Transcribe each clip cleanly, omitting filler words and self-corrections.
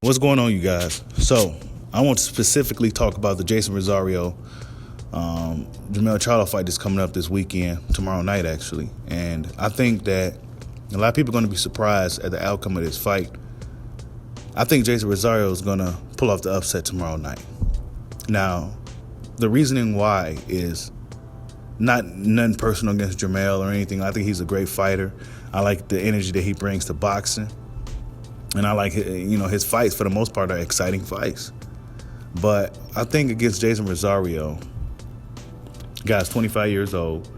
What's going on, you guys? So, I want to specifically talk about the Jeison Rosario, Jermell Charlo fight that's coming up this weekend, tomorrow night actually. And I think that a lot of people are going to be surprised at the outcome of this fight. I think Jeison Rosario is going to pull off the upset tomorrow night. Now, the reasoning why is nothing personal against Jermell or anything. I think he's a great fighter. I like the energy that he brings to boxing. And I like, his fights for the most part are exciting fights. But I think against Jeison Rosario, guy's 25 years old.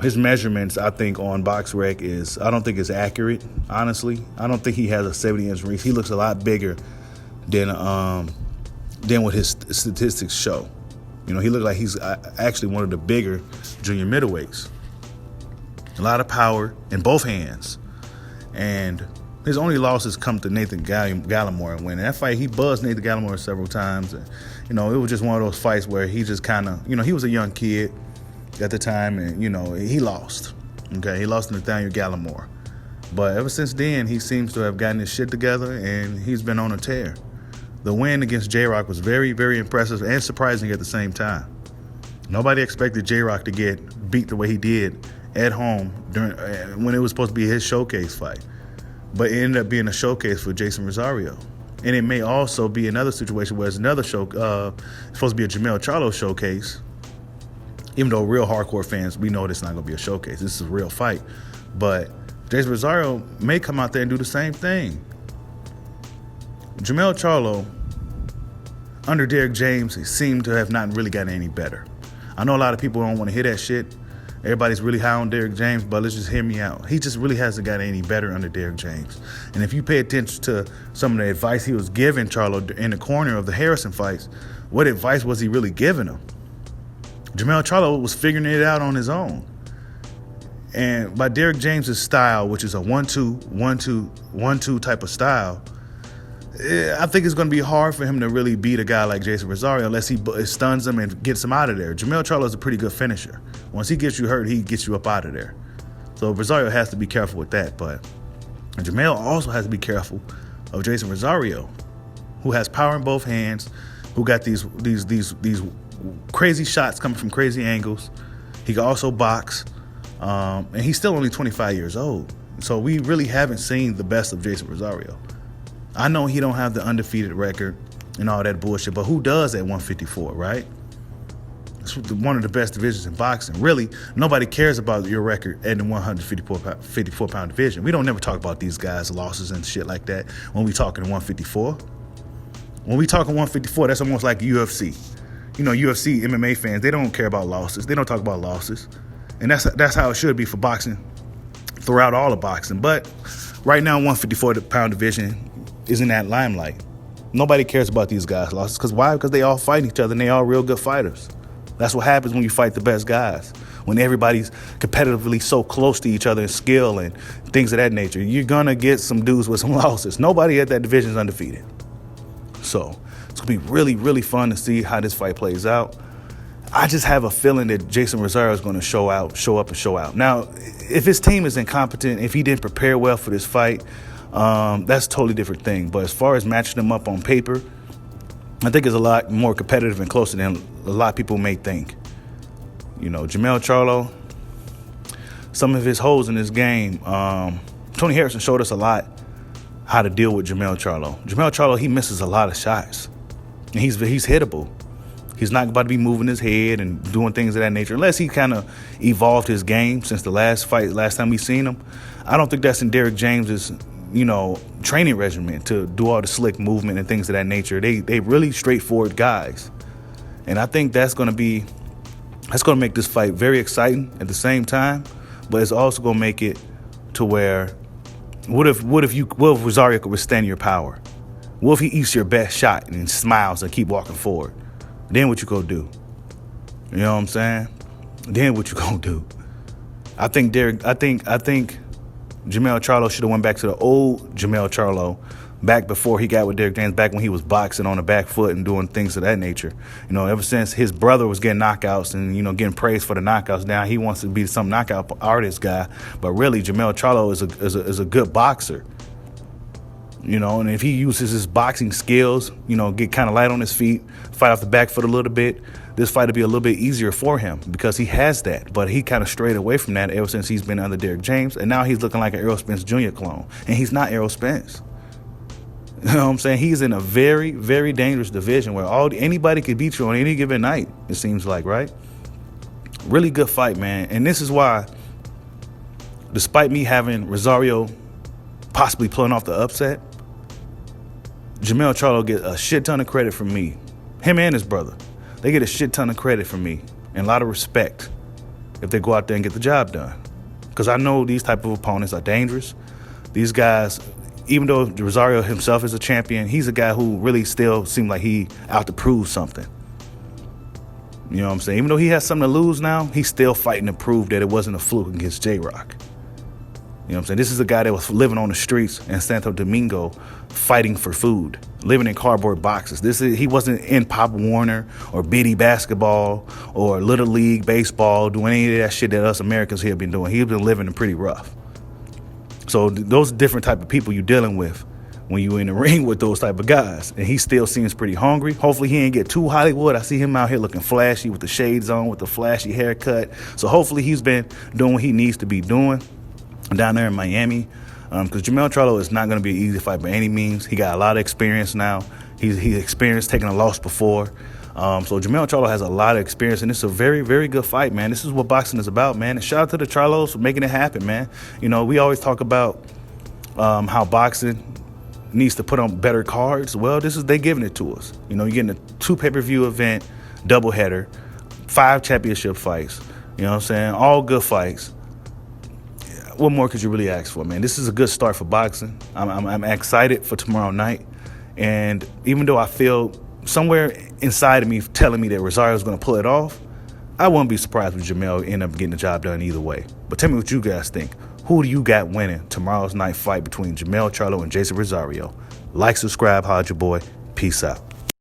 His measurements, I think, on BoxRec I don't think it's accurate, honestly. I don't think he has a 70-inch reach. He looks a lot bigger than what his statistics show. He looks like he's actually one of the bigger junior middleweights. A lot of power in both hands. And his only losses come to Nathan Gallimore and winning. That fight, he buzzed Nathan Gallimore several times. And, it was just one of those fights where he just kind of, he was a young kid at the time, and, he lost. Okay, he lost to Nathaniel Gallimore. But ever since then, he seems to have gotten his shit together, and he's been on a tear. The win against J-Rock was very, very impressive and surprising at the same time. Nobody expected J-Rock to get beat the way he did at home when it was supposed to be his showcase fight. But it ended up being a showcase for Jeison Rosario. And it may also be another situation where it's another show, it's supposed to be a Jermell Charlo showcase. Even though real hardcore fans, we know it's not going to be a showcase. This is a real fight. But Jeison Rosario may come out there and do the same thing. Jermell Charlo, under Derrick James, he seemed to have not really gotten any better. I know a lot of people don't want to hear that shit. Everybody's really high on Derrick James, but let's just hear me out. He just really hasn't gotten any better under Derrick James. And if you pay attention to some of the advice he was giving Charlo in the corner of the Harrison fights, what advice was he really giving him? Jermell Charlo was figuring it out on his own. And by Derrick James's style, which is a 1-2, 1-2, 1-2 type of style, I think it's going to be hard for him to really beat a guy like Jeison Rosario unless he stuns him and gets him out of there. Jermell Charlo is a pretty good finisher. Once he gets you hurt, he gets you up out of there. So Rosario has to be careful with that. But Jermell also has to be careful of Jeison Rosario, who has power in both hands, who got these crazy shots coming from crazy angles. He can also box, and he's still only 25 years old. So we really haven't seen the best of Jeison Rosario. I know he don't have the undefeated record and all that bullshit, but who does at 154, right? It's one of the best divisions in boxing. Really, nobody cares about your record at the 154-pound division. We don't never talk about these guys' losses and shit like that when we talking 154. When we talking 154, that's almost like UFC. UFC, MMA fans, they don't care about losses. They don't talk about losses. And that's how it should be for boxing throughout all of boxing. But right now, 154-pound division is in that limelight. Nobody cares about these guys' losses. Because why? Because they all fight each other and they all real good fighters. That's what happens when you fight the best guys. When everybody's competitively so close to each other in skill and things of that nature, you're going to get some dudes with some losses. Nobody at that division is undefeated. So it's going to be really, really fun to see how this fight plays out. I just have a feeling that Jeison Rosario is going to show out. Now, if his team is incompetent, if he didn't prepare well for this fight, that's a totally different thing. But as far as matching them up on paper, I think it's a lot more competitive and closer than a lot of people may think. Jermell Charlo, some of his holes in this game, Tony Harrison showed us a lot how to deal with Jermell Charlo. Jermell Charlo, he misses a lot of shots. And he's hittable. He's not about to be moving his head and doing things of that nature unless he kind of evolved his game since the last time we seen him. I don't think that's in Derrick James's training regimen to do all the slick movement and things of that nature. They really straightforward guys. And I think that's going to make this fight very exciting at the same time, but it's also going to make it to where what if Rosario could withstand your power? What if he eats your best shot and smiles and keep walking forward? Then what you gonna do? You know what I'm saying? Then what you gonna do? I think Jermell Charlo should have went back to the old Jermell Charlo back before he got with Derrick James, back when he was boxing on the back foot and doing things of that nature. You know, ever since his brother was getting knockouts and, you know, getting praised for the knockouts, now he wants to be some knockout artist guy. But really, Jermell Charlo is a good boxer. You know, and if he uses his boxing skills, you know, get kind of light on his feet, fight off the back foot a little bit, this fight will be a little bit easier for him because he has that. But he kind of strayed away from that ever since he's been under Derrick James. And now he's looking like an Errol Spence Jr. clone. And he's not Errol Spence. You know what I'm saying? He's in a very, very dangerous division where anybody could beat you on any given night, it seems like, right? Really good fight, man. And this is why, despite me having Rosario possibly pulling off the upset, Jermell Charlo get a shit ton of credit from me. Him and his brother. They get a shit ton of credit from me and a lot of respect if they go out there and get the job done. Because I know these type of opponents are dangerous. These guys, even though Rosario himself is a champion, he's a guy who really still seemed like he out to prove something. You know what I'm saying? Even though he has something to lose now, he's still fighting to prove that it wasn't a fluke against J-Rock. You know what I'm saying? This is a guy that was living on the streets in Santo Domingo fighting for food, living in cardboard boxes. He wasn't in Pop Warner or Biddy basketball or Little League baseball doing any of that shit that us Americans here have been doing. He's been living pretty rough. So those different type of people you're dealing with when you're in the ring with those type of guys. And he still seems pretty hungry. Hopefully he ain't get too Hollywood. I see him out here looking flashy with the shades on, with the flashy haircut. So hopefully he's been doing what he needs to be doing down there in Miami, because Jermell Charlo is not going to be an easy fight by any means. He got a lot of experience now. He's experienced taking a loss before. So Jermell Charlo has a lot of experience, and it's a very, very good fight, man. This is what boxing is about, man. And shout out to the Charlos for making it happen, man. You know, we always talk about how boxing needs to put on better cards. Well, they giving it to us. You know, you're getting a 2 pay-per-view event, doubleheader, 5 championship fights. You know what I'm saying? All good fights. What more could you really ask for, man? This is a good start for boxing. I'm excited for tomorrow night. And even though I feel somewhere inside of me telling me that Rosario's going to pull it off, I wouldn't be surprised if Jermell end up getting the job done either way. But tell me what you guys think. Who do you got winning tomorrow's night fight between Jermell Charlo and Jeison Rosario? Like, subscribe, holla at your boy. Peace out.